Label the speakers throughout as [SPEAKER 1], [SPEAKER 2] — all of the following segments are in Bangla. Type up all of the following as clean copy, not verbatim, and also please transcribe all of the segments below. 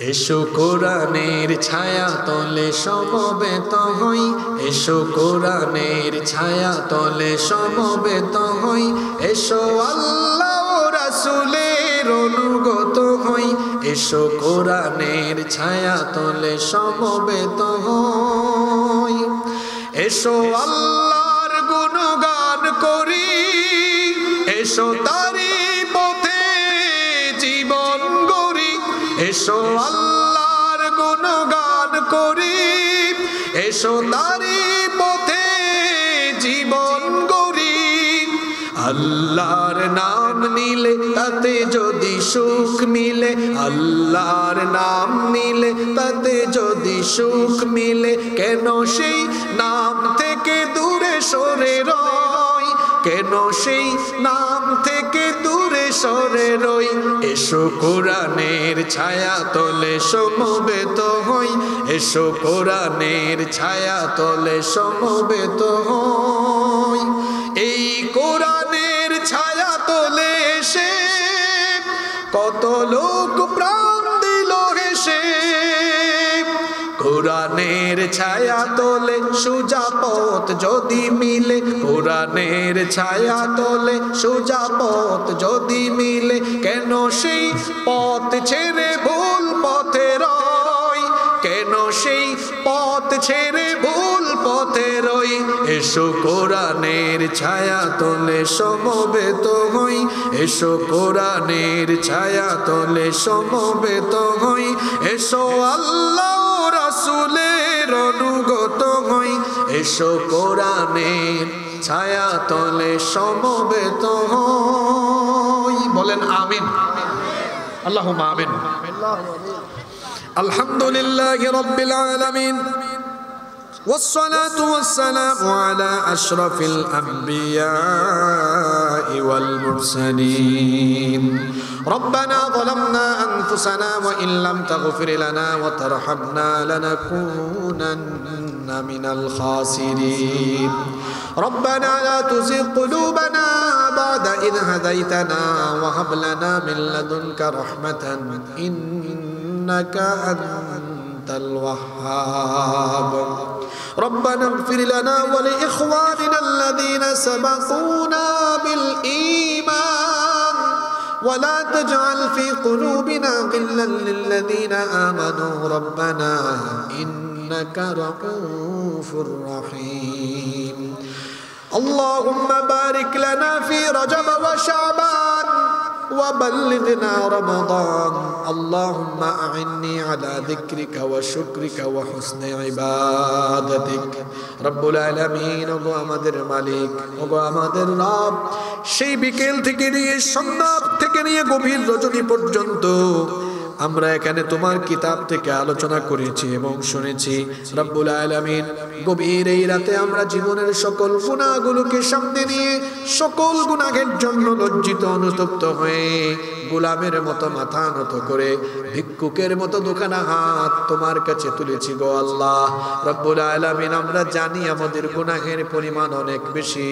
[SPEAKER 1] এসো কোরআনের ছায়া তলে সমবেত হই, এসো কোরআনের ছায়া তলে সমবেত হই, এসো আল্লাহ ও রাসূলের অনুগত হই, এসো কোরআনের ছায়া তলে সমবেত হই, এসো আল্লাহর গুণগান করি, এসো তারি পথে জীবন গড়ি, এসো আল্লাহর গুণগান করি, এসো তারি পথে জীবন গড়ি। আল্লাহর নাম নিলে তাতে যদি সুখ মিলে, আল্লাহর নাম নিলে তাতে যদি সুখ মিলে, কেন সেই নাম থেকে দূরে সরে রই, কেন সেই নাম থেকে দূরে সরে রই। এসো কোরআনের ছায়া তলে সমবেত হই, এসো কোরআনের ছায়া তলে সমবেত হই। এই কোরআনের ছায়া তলে এসে কত লোক প্রাণ দিল হেসে, কোরআনের ছায়া তলে সোজা পথ যদি মিলে, কোরআনের ছায়া তলে সোজা পথ যদি মিলে, কেন সেই পথ ছেড়ে ভুল পথে রই, কেন সেই পথ ছেড়ে ভুল পথে রই। এসো কোরআনের ছায়া তলে সমবেত হই, এসো কোরআনের ছায়া তলে সমবেত হই, এসো আল্লাহ রাসূলের অনুগত হই, এসো কোরআনের ছায়া তলে সমবেত হই। বলেন আমিন, আল্লাহুম্মা আমিন। আলহামদুলিল্লাহি রাব্বিল আলামিন, والصلاة والسلام على أشرف الأنبياء والمرسلين. ربنا ظلمنا أنفسنا وإن لم تغفر لنا وترحمنا لنكونن من الخاسرين. ربنا لا تزغ قلوبنا بعد إذ هديتنا وهب لنا من لدنك رحمة إنك أنت الوهاب. ربنا اغفر لنا ولإخواننا الذين سبقونا بالإيمان ولا تجعل في قلوبنا غلا للذين آمنوا ربنا إنك رؤوف رحيم. اللهم بارك لنا في رجب وشعبان وبلغنا رمضان. اللهم أعني على ذكرك وشكرك وحسن عبادتك. رب العالمين ওগো আমাদের মালিক, ওগো আমাদের রব, সেই বিকেল থেকে নিয়ে সন্ধ্যা থেকে নিয়ে গভীর রজনী পর্যন্ত আমরা এখানে তোমার কিতাব থেকে আলোচনা করেছি এবং শুনেছি। রব্বুল আলামিন, গভীর এই রাতে আমরা জীবনের সকল গুনাহগুলোকে সামনে নিয়ে সকল গুনাহের জন্য লজ্জিত অনুতপ্ত হয়ে গোলামের মতো মাথা নত করে ভিক্ষুকের মতো দুখানা হাত তোমার কাছে তুলেছি গো আল্লাহ। রব্বুল আলামিন, আমরা জানি আমাদের গুনাহের পরিমাণ অনেক বেশি,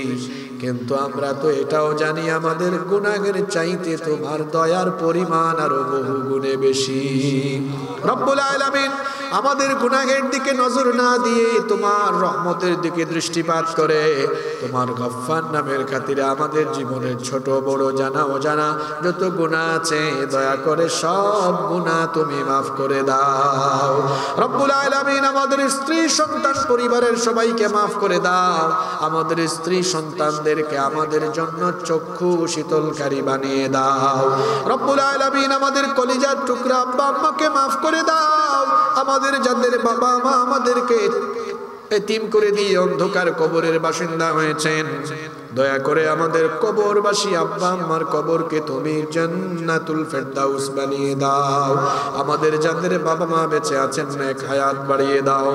[SPEAKER 1] কিন্তু আমরা তো এটাও জানি আমাদের গুনাহের চাইতে তোমার দয়ার পরিমাণ আরো বহু গুণে বেশি। রব্বুল আলামিন, আমাদের গুনাহের দিকে নজর না দিয়ে তোমার রহমতের দিকে দৃষ্টিপাত করে তোমার গফফার নামের খাতিরে আমাদের জীবনের ছোট বড় জানা অজানা যত গুনাহ আছে দয়া করে সব গুনাহ তুমি মাফ করে দাও। রব্বুল আলামিন, আমাদের স্ত্রী সন্তান পরিবারের সবাইকে মাফ করে দাও। আমাদের স্ত্রী সন্তানদেরকে আমাদের জন্য চক্ষু শীতলকারী বানিয়ে দাও। রব্বুল আলামিন, আমাদের কলিজার টুকরা আব্বা আম্মাকে মাফ করে দাও। আমাদের যাদের বাবা মা আমাদেরকে এতিম করে দিয়ে অন্ধকার কবরের বাসিন্দা হয়েছেন, দয়া করে আমাদের কবরবাসী আব্বা আম্মার কবরকে তুমি জান্নাতুল ফেরদাউস বানিয়ে দাও। আমাদের যাদের বাবা মা বেঁচে আছেন নেক হায়াত বাড়িয়ে দাও।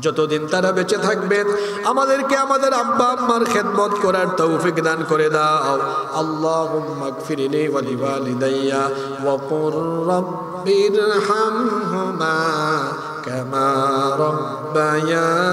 [SPEAKER 1] যতদিন তারা বেঁচে থাকবেন আমাদেরকে আমাদের আব্বা আম্মার খেদমত করার তৌফিক দান করে দাও। আল্লাহুম্মা গফিরলি ওয়া লিওয়ালিদাইয়া ওয়া কুর রাব্বিরহামহুমা কামা রাব্বায়ানি